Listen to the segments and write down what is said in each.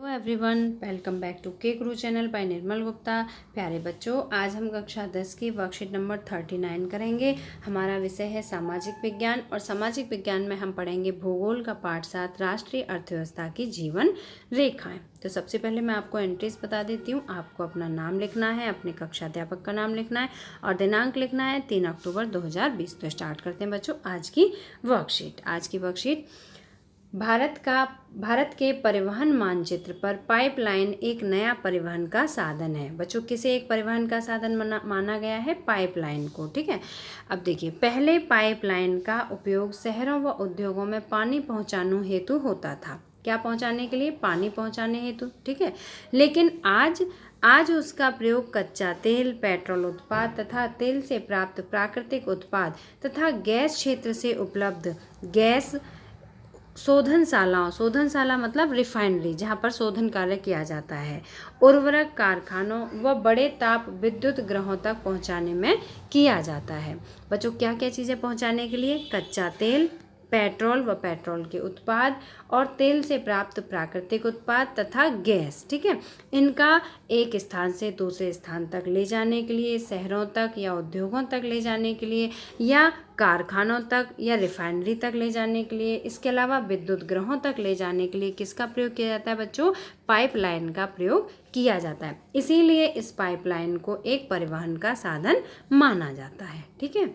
Hello everyone, welcome back to K Guru channel bye निर्मल गुप्ता। प्यारे बच्चों, आज हम कक्षा 10 की वर्कशीट नंबर 39 करेंगे। हमारा विषय है सामाजिक विज्ञान और सामाजिक विज्ञान में हम पढ़ेंगे भूगोल का पाठ 7 राष्ट्रीय अर्थव्यवस्था की जीवन रेखाएं। तो सबसे पहले मैं आपको एंट्रीज बता देती हूँ। आपको अपना नाम लिखना है, अपने कक्षा अध्यापक का नाम लिखना है और दिनांक लिखना है 3 अक्टूबर 2020। तो स्टार्ट करते हैं बच्चों आज की वर्कशीट। भारत के परिवहन मानचित्र पर पाइपलाइन एक नया परिवहन का साधन है। बच्चों, किसे एक परिवहन का साधन माना गया है? पाइपलाइन को। ठीक है, अब देखिए, पहले पाइपलाइन का उपयोग शहरों व उद्योगों में पानी पहुंचाने हेतु होता था। क्या पहुंचाने के लिए? पानी पहुंचाने हेतु। ठीक है, लेकिन आज उसका प्रयोग कच्चा तेल, पेट्रोल उत्पाद तथा तेल से प्राप्त प्राकृतिक उत्पाद तथा गैस क्षेत्र से उपलब्ध गैस शोधनशाला मतलब रिफाइनरी, जहाँ पर शोधन कार्य किया जाता है, उर्वरक कारखानों व बड़े ताप विद्युत ग्रहों तक पहुँचाने में किया जाता है। बच्चों, क्या क्या चीज़ें पहुँचाने के लिए? कच्चा तेल, पेट्रोल व पेट्रोल के उत्पाद और तेल से प्राप्त प्राकृतिक उत्पाद तथा गैस। ठीक है, इनका एक स्थान से दूसरे स्थान तक ले जाने के लिए, शहरों तक या उद्योगों तक ले जाने के लिए या कारखानों तक या रिफाइनरी तक ले जाने के लिए, इसके अलावा विद्युत ग्रहों तक ले जाने के लिए किसका प्रयोग किया जाता है बच्चों? पाइपलाइन का प्रयोग किया जाता है। इसीलिए इस पाइपलाइन को एक परिवहन का साधन माना जाता है। ठीक है,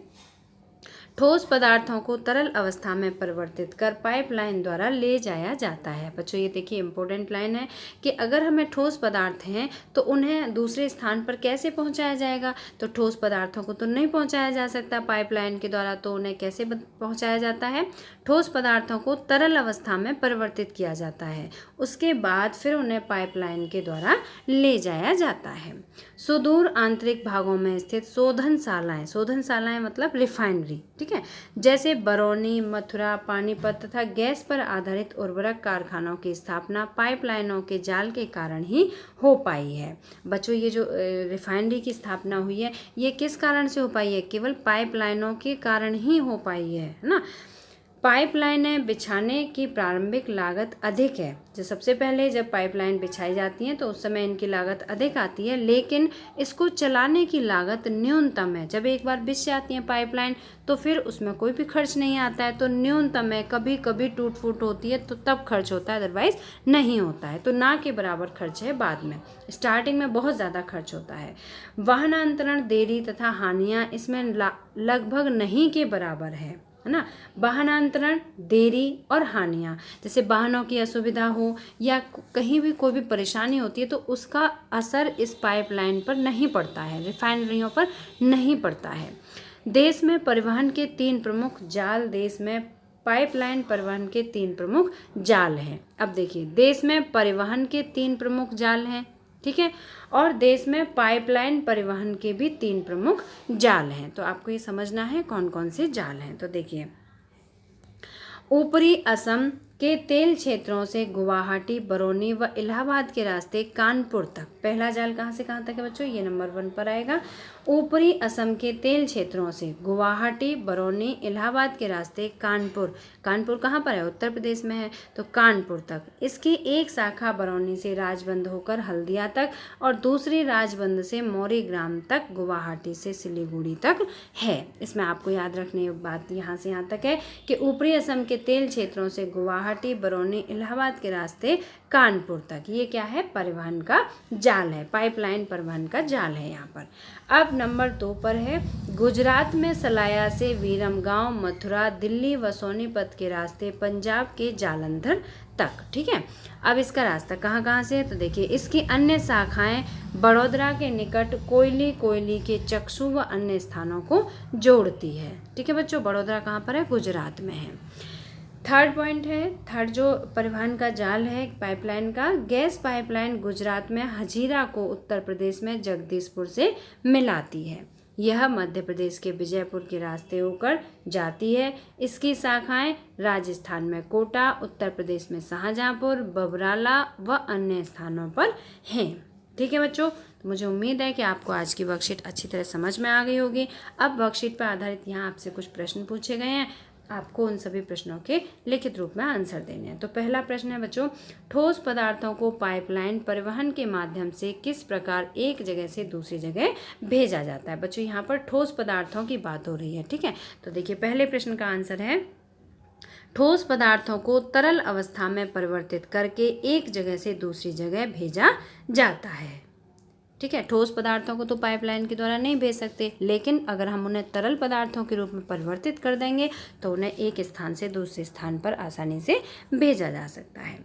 ठोस पदार्थों को तरल अवस्था में परिवर्तित कर पाइपलाइन द्वारा ले जाया जाता है। बच्चों, ये देखिए इंपॉर्टेंट लाइन है कि अगर हमें ठोस पदार्थ हैं तो उन्हें दूसरे स्थान पर कैसे पहुंचाया जाएगा? तो ठोस पदार्थों को तो नहीं पहुंचाया जा सकता पाइपलाइन के द्वारा, तो उन्हें कैसे पहुंचाया जाता है? ठोस पदार्थों को तरल अवस्था में परिवर्तित किया जाता है, उसके बाद फिर उन्हें पाइपलाइन के द्वारा ले जाया जाता है। सुदूर आंतरिक भागों में स्थित शोधनशालाएं मतलब रिफाइनरी, ठीक है, जैसे बरौनी, मथुरा, पानीपत तथा गैस पर आधारित उर्वरक कारखानों की स्थापना पाइपलाइनों के जाल के कारण ही हो पाई है। बच्चों, ये जो रिफाइनरी की स्थापना हुई है, ये किस कारण से हो पाई है? केवल पाइपलाइनों के कारण ही हो पाई है ना। पाइपलाइनें बिछाने की प्रारंभिक लागत अधिक है। जो सबसे पहले जब पाइपलाइन बिछाई जाती हैं तो उस समय इनकी लागत अधिक आती है, लेकिन इसको चलाने की लागत न्यूनतम है। जब एक बार बिछ जाती है पाइपलाइन तो फिर उसमें कोई भी खर्च नहीं आता है, तो न्यूनतम है। कभी कभी टूट फूट होती है तो तब खर्च होता है, अदरवाइज नहीं होता है। तो ना के बराबर खर्च है बाद में, स्टार्टिंग में बहुत ज़्यादा खर्च होता है। वाहनांतरण देरी तथा हानियाँ इसमें लगभग नहीं के बराबर है ना। वाहनांतरण देरी और हानियाँ, जैसे वाहनों की असुविधा हो या कहीं भी कोई भी परेशानी होती है तो उसका असर इस पाइपलाइन पर नहीं पड़ता है, रिफाइनरियों पर नहीं पड़ता है। देश में परिवहन के 3 प्रमुख जाल, देश में पाइपलाइन परिवहन के 3 प्रमुख जाल हैं। अब देखिए, देश में परिवहन के 3 प्रमुख जाल हैं, ठीक है, और देश में पाइपलाइन परिवहन के भी 3 प्रमुख जाल हैं। तो आपको ये समझना है कौन कौन से जाल हैं। तो देखिए, ऊपरी असम के तेल क्षेत्रों से गुवाहाटी, बरौनी व इलाहाबाद के रास्ते कानपुर तक। पहला जाल कहाँ से कहाँ तक है बच्चों? ये नंबर 1 पर आएगा। ऊपरी असम के तेल क्षेत्रों से गुवाहाटी, बरौनी, इलाहाबाद के रास्ते कानपुर। कानपुर कहाँ पर है? उत्तर प्रदेश में है, तो कानपुर तक। इसकी एक शाखा बरौनी से राजबंद होकर हल्दिया तक और दूसरी राजबंद से मौरीग्राम तक, गुवाहाटी से सिलीगुड़ी तक है। इसमें आपको याद रखने की बात यहाँ से यहाँ तक है कि ऊपरी असम के तेल क्षेत्रों से गुवाहाटी, बरौनी, इलाहाबाद के रास्ते कानपुर तक, ये क्या है? परिवहन का जाल है, पाइपलाइन परिवहन का जाल है यहाँ पर। अब नंबर 2 पर है, गुजरात में सलाया से विरमगांव, मथुरा, दिल्ली व सोनीपत के रास्ते पंजाब के जालंधर तक। ठीक है, अब इसका रास्ता कहाँ कहाँ से है? तो देखिए, इसकी अन्य शाखाएं बड़ोदरा के निकट कोयली के चक्षु व अन्य स्थानों को जोड़ती है। ठीक है बच्चों, बड़ोदरा कहाँ पर है? गुजरात में है। थर्ड पॉइंट है, थर्ड जो परिवहन का जाल है पाइपलाइन का, गैस पाइपलाइन गुजरात में हजीरा को उत्तर प्रदेश में जगदीशपुर से मिलाती है। यह मध्य प्रदेश के विजयपुर के रास्ते होकर जाती है। इसकी शाखाएं राजस्थान में कोटा, उत्तर प्रदेश में शाहजहांपुर, बबराला व अन्य स्थानों पर हैं। ठीक है बच्चों, तो मुझे उम्मीद है कि आपको आज की वर्कशीट अच्छी तरह समझ में आ गई होगी। अब वर्कशीट पर आधारित यहाँ आपसे कुछ प्रश्न पूछे गए हैं, आपको उन सभी प्रश्नों के लिखित रूप में आंसर देने हैं। तो पहला प्रश्न है बच्चों, ठोस पदार्थों को पाइपलाइन परिवहन के माध्यम से किस प्रकार एक जगह से दूसरी जगह भेजा जाता है। बच्चों यहाँ पर ठोस पदार्थों की बात हो रही है, ठीक है। तो देखिए पहले प्रश्न का आंसर है, ठोस पदार्थों को तरल अवस्था में परिवर्तित करके एक जगह से दूसरी जगह भेजा जाता है, ठीक है। ठोस पदार्थों को तो पाइपलाइन के द्वारा नहीं भेज सकते, लेकिन अगर हम उन्हें तरल पदार्थों के रूप में परिवर्तित कर देंगे तो उन्हें एक स्थान से दूसरे स्थान पर आसानी से भेजा जा सकता है।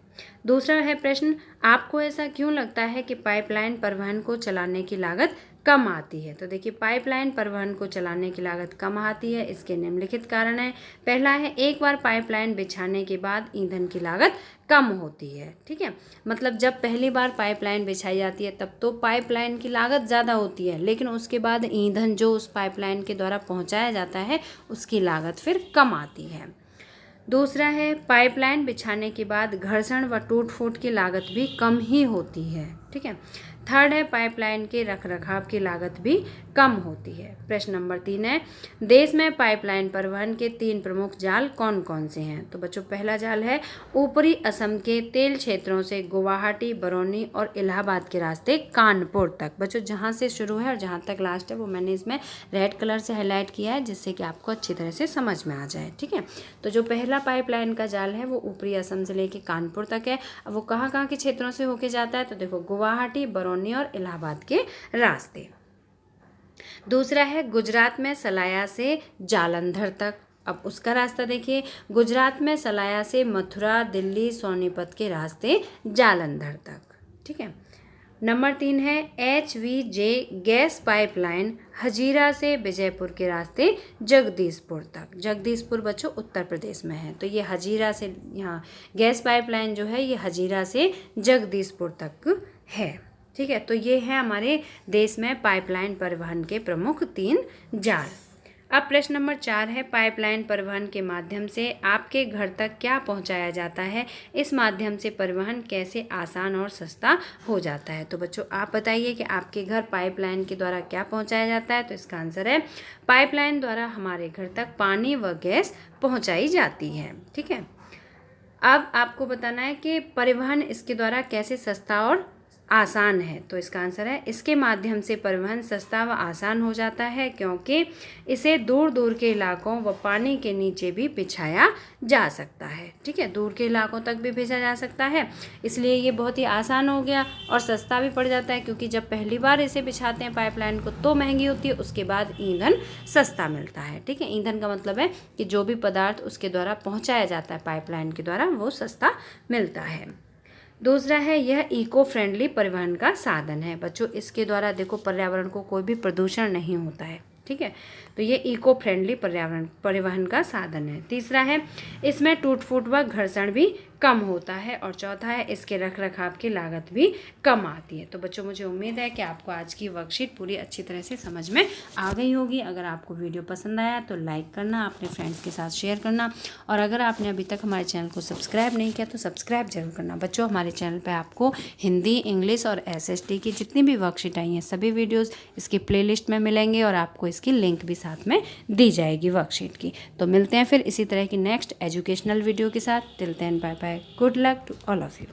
दूसरा है प्रश्न, आपको ऐसा क्यों लगता है कि पाइपलाइन परिवहन को चलाने की लागत कम आती है। तो देखिए पाइपलाइन परिवहन को चलाने की लागत कम आती है, इसके निम्नलिखित कारण है। पहला है, एक बार पाइपलाइन बिछाने के बाद ईंधन की लागत कम होती है, ठीक है। मतलब जब पहली बार पाइपलाइन बिछाई जाती है तब तो पाइपलाइन की लागत ज़्यादा होती है, लेकिन उसके बाद ईंधन जो उस पाइपलाइन के द्वारा पहुंचाया जाता है उसकी लागत फिर कम आती है। दूसरा है, पाइपलाइन बिछाने के बाद घर्षण व टूट फूट की लागत भी कम ही होती है, ठीक है। थर्ड है, पाइपलाइन के रखरखाव की लागत भी कम होती है। प्रश्न नंबर 3 है, देश में पाइपलाइन परिवहन के 3 प्रमुख जाल कौन कौन से हैं। तो बच्चों पहला जाल है, ऊपरी असम के तेल क्षेत्रों से गुवाहाटी, बरौनी और इलाहाबाद के रास्ते कानपुर तक। बच्चों जहाँ से शुरू है और जहाँ तक लास्ट है वो मैंने इसमें रेड कलर से हाईलाइट किया है, जिससे कि आपको अच्छी तरह से समझ में आ जाए, ठीक है। तो जो पहला पाइपलाइन का जाल है वो ऊपरी असम से लेके कानपुर तक है। अब वो कहाँ कहाँ के क्षेत्रों से होके जाता है, तो देखो गुवाहाटी, बरौनी और इलाहाबाद के रास्ते। दूसरा है, गुजरात में सलाया से जालंधर तक। अब उसका रास्ता देखिए, गुजरात में सलाया से मथुरा, दिल्ली, सोनीपत के रास्ते जालंधर तक, ठीक है। नंबर 3 है, HVJ गैस पाइपलाइन हजीरा से विजयपुर के रास्ते जगदीशपुर तक। जगदीशपुर बच्चों उत्तर प्रदेश में है, तो ये हजीरा से, यहाँ गैस पाइपलाइन जो है ये हजीरा से जगदीशपुर तक है, ठीक है। तो ये है हमारे देश में पाइपलाइन परिवहन के प्रमुख 3 जाल। अब प्रश्न नंबर 4 है, पाइपलाइन परिवहन के माध्यम से आपके घर तक क्या पहुंचाया जाता है, इस माध्यम से परिवहन कैसे आसान और सस्ता हो जाता है। तो बच्चों आप बताइए कि आपके घर पाइपलाइन के द्वारा क्या पहुंचाया जाता है। तो इसका आंसर है, पाइपलाइन द्वारा हमारे घर तक पानी व गैस पहुँचाई जाती है, ठीक है। अब आपको बताना है कि परिवहन इसके द्वारा कैसे सस्ता और आसान है। तो इसका आंसर है, इसके माध्यम से परिवहन सस्ता व आसान हो जाता है, क्योंकि इसे दूर दूर के इलाकों व पानी के नीचे भी बिछाया जा सकता है, ठीक है। दूर के इलाकों तक भी भेजा जा सकता है, इसलिए ये बहुत ही आसान हो गया और सस्ता भी पड़ जाता है, क्योंकि जब पहली बार इसे बिछाते हैं पाइपलाइन को तो महंगी होती है, उसके बाद ईंधन सस्ता मिलता है, ठीक है। ईंधन का मतलब है कि जो भी पदार्थ उसके द्वारा पहुँचाया जाता है पाइपलाइन के द्वारा वो सस्ता मिलता है। दूसरा है, यह इको फ्रेंडली परिवहन का साधन है। बच्चों इसके द्वारा देखो पर्यावरण को कोई भी प्रदूषण नहीं होता है, ठीक है। तो ये इको फ्रेंडली परिवहन का साधन है। तीसरा है, इसमें टूट फूट व घर्षण भी कम होता है। और चौथा है, इसके रखरखाव की लागत भी कम आती है। तो बच्चों मुझे उम्मीद है कि आपको आज की वर्कशीट पूरी अच्छी तरह से समझ में आ गई होगी। अगर आपको वीडियो पसंद आया तो लाइक करना, अपने फ्रेंड्स के साथ शेयर करना, और अगर आपने अभी तक हमारे चैनल को सब्सक्राइब नहीं किया तो सब्सक्राइब जरूर करना। बच्चों हमारे चैनल पर आपको हिंदी, इंग्लिश और SST की जितनी भी वर्कशीट आई हैं सभी वीडियोज़ इसकी प्लेलिस्ट में मिलेंगे, और आपको इसकी लिंक भी साथ में दी जाएगी वर्कशीट की। तो मिलते हैं फिर इसी तरह की नेक्स्ट एजुकेशनल वीडियो के साथ। Till then bye bye, good luck to all of you.